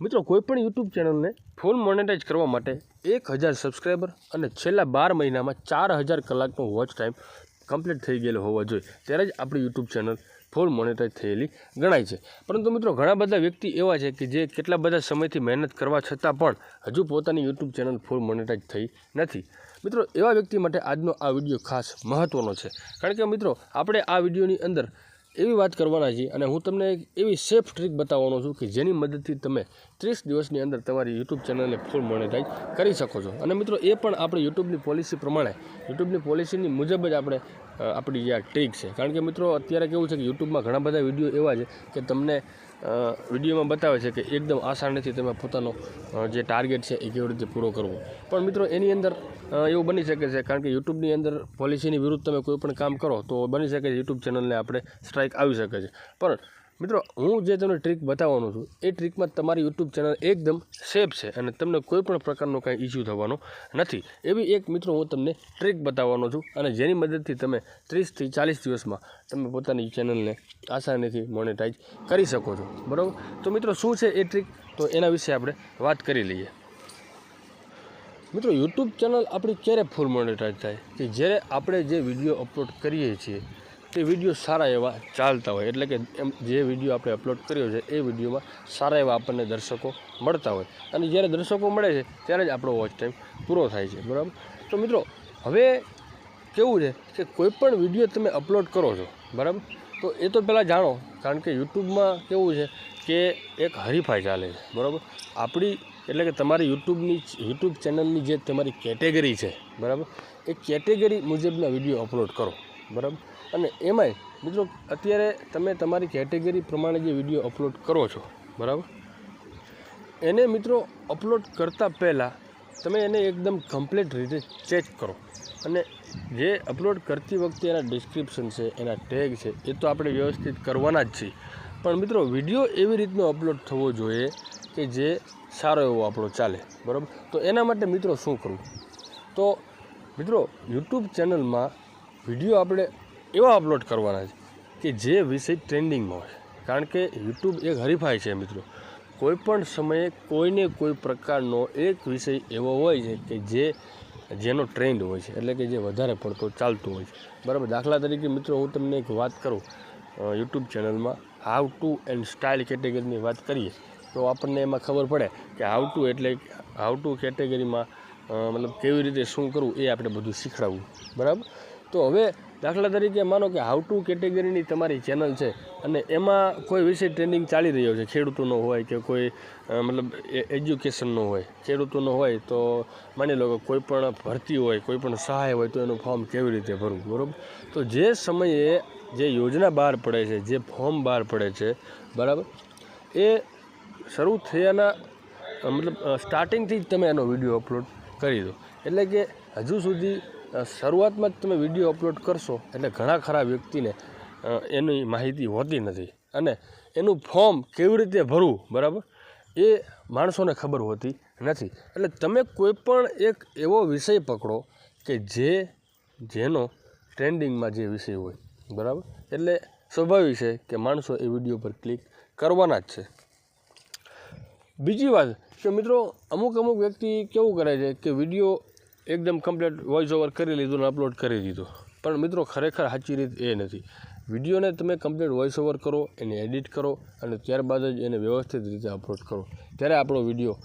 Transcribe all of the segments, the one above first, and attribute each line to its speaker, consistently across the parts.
Speaker 1: મિત્રો કોઈપણ યુટ્યુબ ચેનલને ફૂલ મોનેટાઇઝ કરવા માટે 1000 સબસ્ક્રાઈબર અને છેલ્લા 12 મહિનામાં 4000 કલાકનો વોચ ટાઈમ કમ્પ્લીટ થઈ ગયેલો હોવો જોઈએ, ત્યારે જ આપણી યુટ્યુબ ચેનલ ફૂલ મોનેટાઇઝ થયેલી ગણાય છે। પરંતુ મિત્રો ઘણા બધા વ્યક્તિ એવા છે કે જે કેટલા બધા સમયથી મહેનત કરવા છતાં પણ હજુ પોતાની યુટ્યુબ ચેનલ ફૂલ મોનેટાઇઝ થઈ નથી। મિત્રો એવા વ્યક્તિ માટે આજનો આ વિડીયો ખાસ મહત્ત્વનો છે, કારણ કે મિત્રો આપણે આ વિડીયોની અંદર એવી વાત કરવાના છીએ અને હું તમને એક એવી સેફ ટ્રીક બતાવવાનો છું કે જેની મદદથી તમે 30 દિવસની અંદર તમારી યુટ્યુબ ચેનલને ફૂલ મોનેટાઇઝ કરી શકો છો। અને મિત્રો એ પણ આપણે યુટ્યુબની પોલિસી પ્રમાણે, યુટ્યુબની પોલિસીની મુજબ જ આપણે આપણી જે આ ટ્રીક છે, કારણ કે મિત્રો અત્યારે કેવું છે કે યુટ્યુબમાં ઘણા બધા વિડીયો એવા છે કે તમને વિડીયોમાં બતાવે છે કે એકદમ આસાનીથી તમે પોતાનો જે ટાર્ગેટ છે એ કેવી રીતે પૂરો કરવો, પણ મિત્રો એની અંદર એવું બની શકે છે, કારણ કે યુટ્યુબની અંદર પોલિસીની વિરુદ્ધ તમે કોઈ પણ કામ કરો તો બની શકે છે યુટ્યુબ ચેનલને આપણે સ્ટ્રાઇક આવી શકે છે। પણ મિત્રો હું જે તમને ટ્રીક બતાવવાનો છું એ ટ્રીકમાં તમારી યુટ્યુબ ચેનલ એકદમ સેફ છે અને તમને કોઈ પણ પ્રકારનો કાંઈ ઇસ્યુ થવાનો નથી। એવી એક મિત્રો હું તમને ટ્રીક બતાવવાનો છું અને જેની મદદથી તમે 30 થી 40 દિવસમાં તમે પોતાની ચેનલને આસાનીથી મોનેટાઇઝ કરી શકો છો, બરાબર। તો મિત્રો શું છે એ ટ્રીક, તો એના વિશે આપણે વાત કરી લઈએ। મિત્રો યુટ્યુબ ચેનલ આપણી ક્યારે ફૂલ મોનેટાઇઝ થાય કે જ્યારે આપણે જે વિડીયો અપલોડ કરીએ છીએ તે વિડીયો સારા એવા ચાલતા હોય, એટલે કે જે વિડીયો આપણે અપલોડ કર્યો છે એ વિડીયોમાં સારા એવા આપણને દર્શકો મળતા હોય, અને જ્યારે દર્શકો મળે છે ત્યારે જ આપણો વોચ ટાઈમ પૂરો થાય છે, બરાબર। તો મિત્રો હવે કેવું છે કે કોઈ પણ વિડીયો તમે અપલોડ કરો છો, બરાબર, તો એ તો પહેલાં જાણો, કારણ કે યુટ્યુબમાં કેવું છે કે એક હરીફાઈ ચાલે છે, બરાબર। આપણી એટલે કે તમારી યુટ્યુબ ચેનલની જે તમારી કેટેગરી છે, બરાબર, એ કેટેગરી મુજબના વિડીયો અપલોડ કરો, બરાબર। અને એમાંય મિત્રો અત્યારે તમે તમારી કેટેગરી પ્રમાણે જે વિડીયો અપલોડ કરો છો, બરાબર, એને મિત્રો અપલોડ કરતાં પહેલાં તમે એને એકદમ કમ્પ્લીટ રીતે ચેક કરો, અને જે અપલોડ કરતી વખતે એના ડિસ્ક્રિપ્શન છે, એના ટેગ છે, એ તો આપણે વ્યવસ્થિત કરવાના જ છીએ, પણ મિત્રો વિડીયો એવી રીતનો અપલોડ થવો જોઈએ કે જે સારો એવો આપણો ચાલે, બરાબર। તો એના માટે મિત્રો શું કરવું, તો મિત્રો યુટ્યુબ ચેનલમાં વિડીયો આપણે એવા અપલોડ કરવાના છે કે જે વિષય ટ્રેન્ડિંગમાં હોય, કારણ કે યુટ્યુબ એક હરીફાઈ છે મિત્રો, કોઈ પણ સમયે કોઈને કોઈ પ્રકારનો એક વિષય એવો હોય છે કે જેનો ટ્રેન્ડ હોય છે, એટલે કે જે વધારે પડતો ચાલતું હોય છે, બરાબર। દાખલા તરીકે મિત્રો હું તમને એક વાત કરું, યુટ્યુબ ચેનલમાં હાઉ ટુ એન્ડ સ્ટાઇલ કેટેગરીની વાત કરીએ તો આપણને એમાં ખબર પડે કે હાઉ ટુ કેટેગરીમાં મતલબ કેવી રીતે શું કરવું એ આપણે બધું શીખવાડવું, બરાબર। તો હવે દાખલા તરીકે માનો કે હાઉ ટુ કેટેગરીની તમારી ચેનલ છે અને એમાં કોઈ વિષય ટ્રેન્ડિંગ ચાલી રહ્યો છે, ખેડૂતોનો હોય કે કોઈ મતલબ એજ્યુકેશનનો હોય, ખેડૂતોનો હોય તો માની લો કે કોઈ પણ ભરતી હોય, કોઈ પણ સહાય હોય તો એનું ફોર્મ કેવી રીતે ભરવું, બરાબર। તો જે સમયે જે યોજના બહાર પડે છે, જે ફોર્મ બહાર પડે છે, બરાબર, એ શરૂ થયાના મતલબ સ્ટાર્ટિંગથી જ તમે એનો વિડીયો અપલોડ કરી દો, એટલે કે હજુ સુધી શરૂઆતમાં જ તમે વિડીયો અપલોડ કરશો એટલે ઘણા ખરા વ્યક્તિને એની માહિતી હોતી નથી, અને એનું ફોર્મ કેવી રીતે ભરવું, બરાબર, એ માણસોને ખબર હોતી નથી। એટલે તમે કોઈ પણ એક એવો વિષય પકડો કે જેનો ટ્રેન્ડિંગમાં જે વિષય હોય, બરાબર, એટલે સ્વાભાવિક છે કે માણસો એ વિડીયો પર ક્લિક કરવાના જ છે। બીજી વાત કે મિત્રો અમુક વ્યક્તિ કેવું કરે છે કે વિડીયો એકદમ કમ્પ્લીટ વોઇસ ઓવર કરી લીધું ને અપલોડ કરી દીધો, પણ મિત્રો ખરેખર સાચી રીત એ નથી। વિડીયોને તમે કમ્પ્લીટ વોઇસ ઓવર કરો, એને એડિટ કરો અને ત્યારબાદ જ એને વ્યવસ્થિત રીતે અપલોડ કરો, ત્યારે આપણો વિડીયો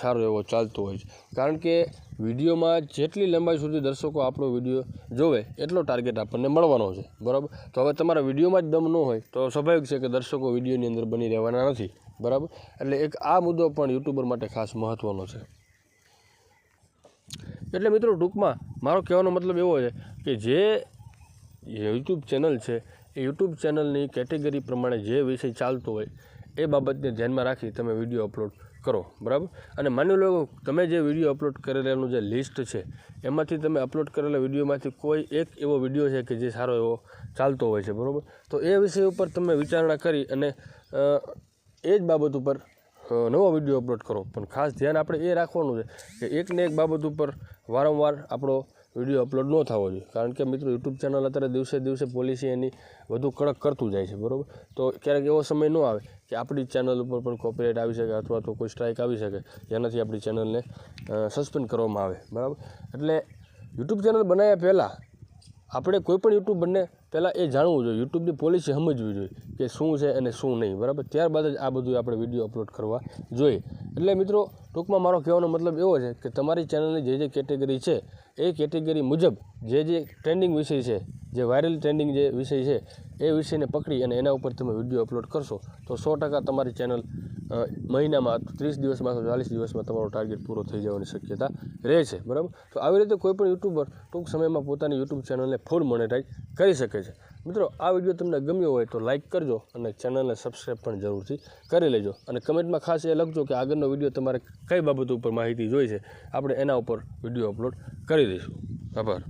Speaker 1: સારો એવો ચાલતો હોય છે, કારણ કે વિડીયોમાં જેટલી લંબાઈ સુધી દર્શકો આપણો વિડીયો જોવે એટલો ટાર્ગેટ આપણને મળવાનો છે, બરાબર। તો હવે તમારા વિડીયોમાં જ દમ ન હોય તો સ્વાભાવિક છે કે દર્શકો વિડીયોની અંદર બની રહેવાના નથી, બરાબર। એટલે એક આ મુદ્દો પણ યુટ્યુબર માટે ખાસ મહત્ત્વનો છે। એટલે મિત્રો ટૂંકમાં મારો કહેવાનો મતલબ એવો છે કે જે યુટ્યુબ ચેનલ છે એ યુટ્યુબ ચેનલની કેટેગરી પ્રમાણે જે વિષય ચાલતો હોય એ બાબતને ધ્યાનમાં રાખી તમે વિડીયો અપલોડ કરો, બરાબર। અને માની લો તમે જે વિડીયો અપલોડ કરેલાનું જે લિસ્ટ છે એમાંથી તમે અપલોડ કરેલા વિડીયોમાંથી કોઈ એક એવો વિડીયો છે કે જે સારો એવો ચાલતો હોય છે, બરાબર, તો એ વિષય ઉપર તમે વિચારણા કરી અને એ જ બાબત ઉપર નવો વિડીયો અપલોડ કરો, પણ ખાસ ધ્યાન આપણે એ રાખવાનું છે કે એકને એક બાબત ઉપર વારંવાર આપણો વિડીયો અપલોડ ન થવો જોઈએ, કારણ કે મિત્રો યુટ્યુબ ચેનલ અત્યારે દિવસે દિવસે પોલિસી એની વધુ કડક કરતું જાય છે, બરાબર. તો ક્યારેક એવો સમય ન આવે કે આપણી ચેનલ ઉપર પણ કોપીરાઇટ આવી શકે અથવા તો કોઈ સ્ટ્રાઇક આવી શકે, જેનાથી આપણી ચેનલને સસ્પેન્ડ કરવામાં આવે, બરાબર. એટલે યુટ્યુબ ચેનલ બનાવ્યા પહેલાં આપણે કોઈ પણ યુટ્યુબરને પહેલાં એ જાણવું જોઈએ, યુટ્યુબની પોલિસી સમજવી જોઈએ કે શું છે અને શું નહીં, બરાબર. ત્યારબાદ જ આ બધું આપણે વિડીયો અપલોડ કરવા જોઈએ. એટલે મિત્રો ટૂંકમાં મારો કહેવાનો મતલબ એવો છે કે તમારી ચેનલની જે કેટેગરી છે એ કેટેગરી મુજબ જે ટ્રેન્ડિંગ વિષય છે, જે વાયરલ ટ્રેન્ડિંગ જે વિષય છે એ વિષયને પકડી અને એના ઉપર તમે વિડીયો અપલોડ કરશો તો 100% તમારી ચેનલ મહિનામાં 30 દિવસમાં અથવા 40 દિવસમાં તમારો ટાર્ગેટ પૂરો થઈ જવાની શક્યતા રહે છે, બરાબર. તો આવી રીતે કોઈ પણ યુટ્યુબર ટૂંક સમયમાં પોતાની યુટ્યુબ ચેનલને ફૂલ મોનેટાઈઝ કરી શકે છે. મિત્રો આ વિડીયો તમને ગમ્યો હોય તો લાઇક કરજો અને ચેનલને સબસ્ક્રાઈબ પણ જરૂરથી કરી લેજો, અને કમેન્ટમાં ખાસ એ લખજો કે આગળનો વિડીયો તમારે કઈ બાબતો ઉપર માહિતી જોઈ છે, આપણે એના ઉપર વિડીયો અપલોડ કરી દઈશું. આભાર.